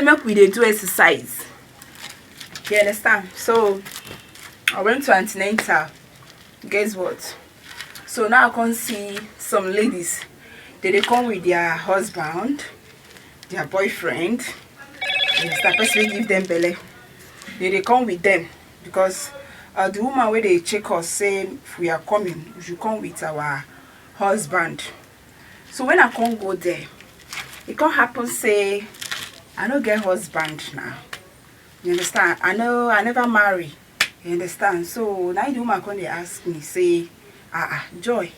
make we dey do exercise. You understand? So I went to antenatal. Guess what? So now I can see some ladies. They come with their husband, their boyfriend. The person give them belly. They come with them because the woman where they check us say if we are coming, we should come with our husband. So when I can't go there, it can't happen say I don't get husband now. You understand? I know I never marry. You understand? So now the woman come they ask me, say, Joy,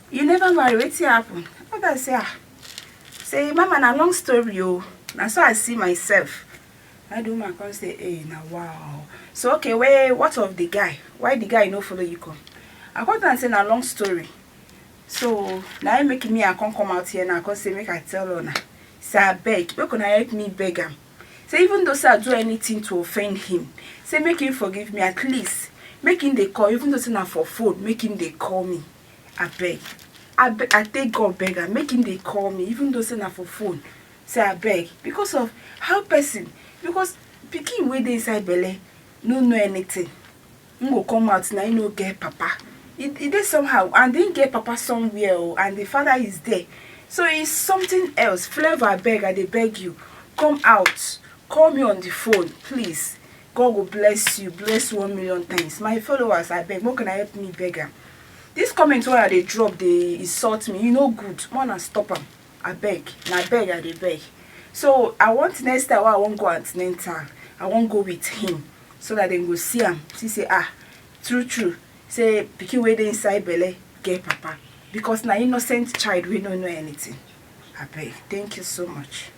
you never marry, what's happen? What I say, Mama, na long story, oh. Now so I see myself. Now the woman come say, hey, now wow. So okay, wait, what of the guy? Why the guy no follow you come? I come and say na long story. So now making me I can't come out here now. I can say make I tell her now. Say I beg, where can I help me beg him? Say even though say I do anything to offend him, say make him forgive me at least. Make him they call, even though say na for phone, make him they call me. I beg. I take God beg and make him they call me, even though say na for phone. Say I beg. Because of how person, because pikin wey dey inside belle no know anything. Go come out now, you know get papa. It is somehow and then get papa somewhere and the father is there. So it's something else. Flavour beg, I dey beg you. Come out. Call me on the phone, please. God will bless you. Bless 1 million times. My followers, I beg. What can I help me beg them? This comment where they drop, they insult me. You know good. Wanna stop them. I beg. And I beg, I dey beg. So I want next time I won't go antenatal. I won't go with him. So that they go see him. See say, true. Say pikin wey dey inside belle get papa. Because na innocent child we don't know anything. I beg. Thank you so much.